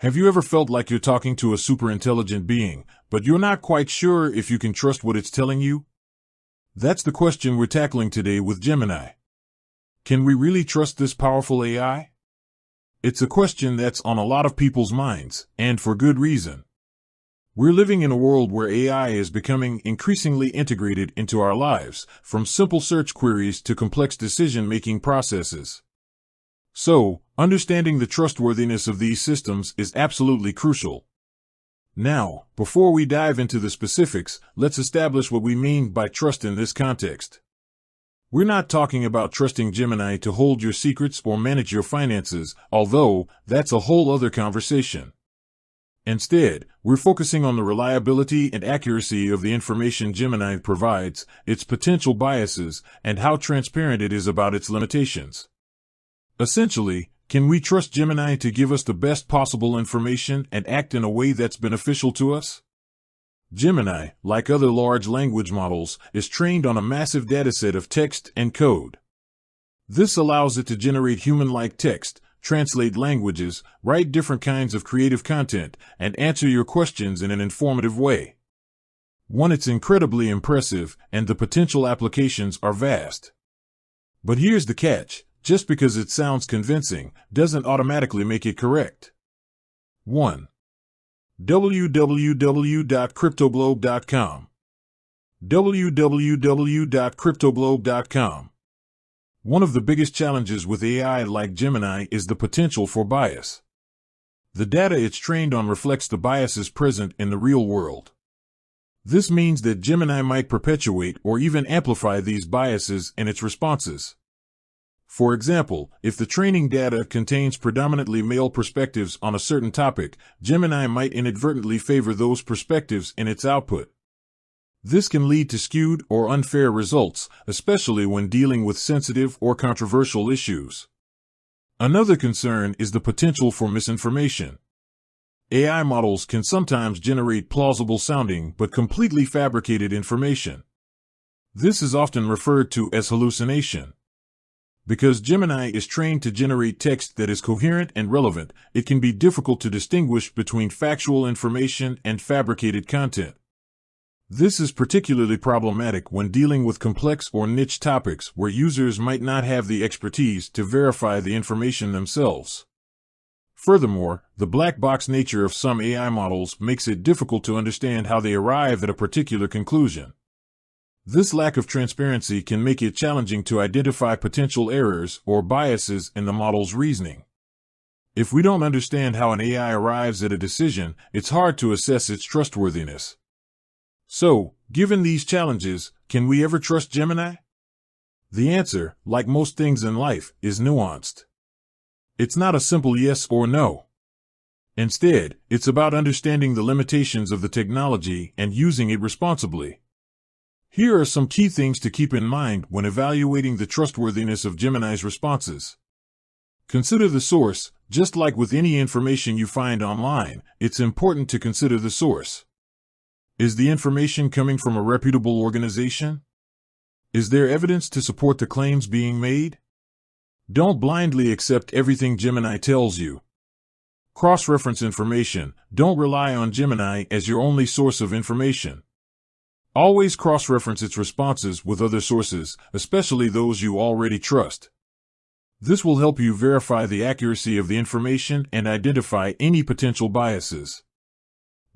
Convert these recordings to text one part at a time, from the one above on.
Have you ever felt like you're talking to a super intelligent being, but you're not quite sure if you can trust what it's telling you? That's the question we're tackling today with Gemini. Can we really trust this powerful AI? It's a question that's on a lot of people's minds, and for good reason. We're living in a world where AI is becoming increasingly integrated into our lives, from simple search queries to complex decision-making processes. So, understanding the trustworthiness of these systems is absolutely crucial. Now, before we dive into the specifics, let's establish what we mean by trust in this context. We're not talking about trusting Gemini to hold your secrets or manage your finances, although that's a whole other conversation. Instead, we're focusing on the reliability and accuracy of the information Gemini provides, its potential biases, and how transparent it is about its limitations. Essentially, can we trust Gemini to give us the best possible information and act in a way that's beneficial to us? Gemini, like other large language models, is trained on a massive dataset of text and code. This allows it to generate human-like text, translate languages, write different kinds of creative content, and answer your questions in an informative way. It's incredibly impressive, and the potential applications are vast. But here's the catch. Just because it sounds convincing doesn't automatically make it correct. 1. www.cryptoglobe.com www.cryptoglobe.com. One of the biggest challenges with AI like Gemini is the potential for bias. The data it's trained on reflects the biases present in the real world. This means that Gemini might perpetuate or even amplify these biases in its responses. For example, if the training data contains predominantly male perspectives on a certain topic, Gemini might inadvertently favor those perspectives in its output. This can lead to skewed or unfair results, especially when dealing with sensitive or controversial issues. Another concern is the potential for misinformation. AI models can sometimes generate plausible-sounding but completely fabricated information. This is often referred to as hallucination. Because Gemini is trained to generate text that is coherent and relevant, it can be difficult to distinguish between factual information and fabricated content. This is particularly problematic when dealing with complex or niche topics where users might not have the expertise to verify the information themselves. Furthermore, the black box nature of some AI models makes it difficult to understand how they arrive at a particular conclusion. This lack of transparency can make it challenging to identify potential errors or biases in the model's reasoning. If we don't understand how an AI arrives at a decision, it's hard to assess its trustworthiness. So, given these challenges, can we ever trust Gemini? The answer, like most things in life, is nuanced. It's not a simple yes or no. Instead, it's about understanding the limitations of the technology and using it responsibly. Here are some key things to keep in mind when evaluating the trustworthiness of Gemini's responses. Consider the source. Just like with any information you find online, it's important to consider the source. Is the information coming from a reputable organization? Is there evidence to support the claims being made? Don't blindly accept everything Gemini tells you. Cross-reference information. Don't rely on Gemini as your only source of information. Always cross-reference its responses with other sources, especially those you already trust. This will help you verify the accuracy of the information and identify any potential biases.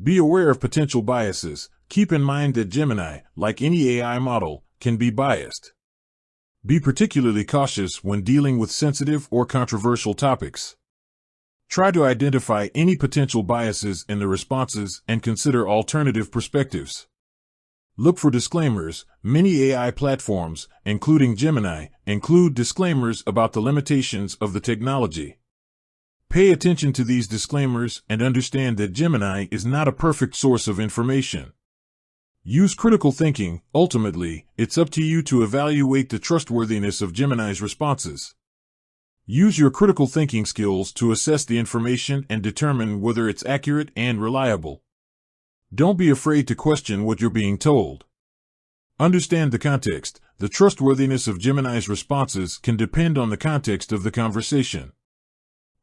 Be aware of potential biases. Keep in mind that Gemini, like any AI model, can be biased. Be particularly cautious when dealing with sensitive or controversial topics. Try to identify any potential biases in the responses and consider alternative perspectives. Look for disclaimers. Many AI platforms, including Gemini, include disclaimers about the limitations of the technology. Pay attention to these disclaimers and understand that Gemini is not a perfect source of information. Use critical thinking. Ultimately, it's up to you to evaluate the trustworthiness of Gemini's responses. Use your critical thinking skills to assess the information and determine whether it's accurate and reliable. Don't be afraid to question what you're being told. Understand the context. The trustworthiness of Gemini's responses can depend on the context of the conversation.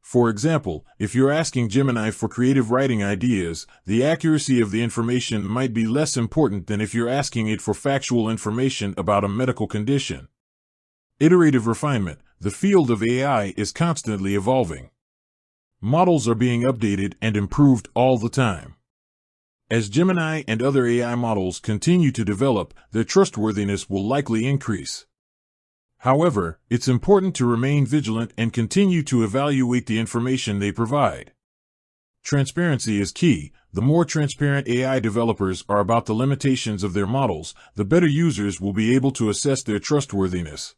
For example, if you're asking Gemini for creative writing ideas, the accuracy of the information might be less important than if you're asking it for factual information about a medical condition. Iterative refinement. The field of AI is constantly evolving. Models are being updated and improved all the time. As Gemini and other AI models continue to develop, their trustworthiness will likely increase. However, it's important to remain vigilant and continue to evaluate the information they provide. Transparency is key. The more transparent AI developers are about the limitations of their models, the better users will be able to assess their trustworthiness.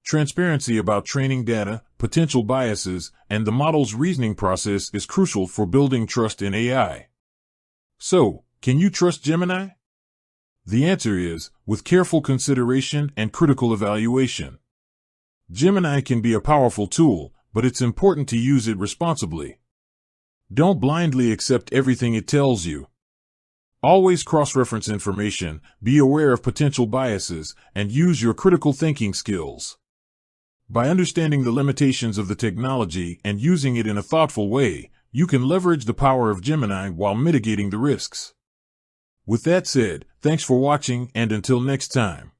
Transparency about training data, potential biases, and the model's reasoning process is crucial for building trust in AI. So, can you trust Gemini? The answer is, with careful consideration and critical evaluation. Gemini can be a powerful tool, but it's important to use it responsibly. Don't blindly accept everything it tells you. Always cross-reference information, be aware of potential biases, and use your critical thinking skills. By understanding the limitations of the technology and using it in a thoughtful way, you can leverage the power of Gemini while mitigating the risks. With that said, thanks for watching, and until next time.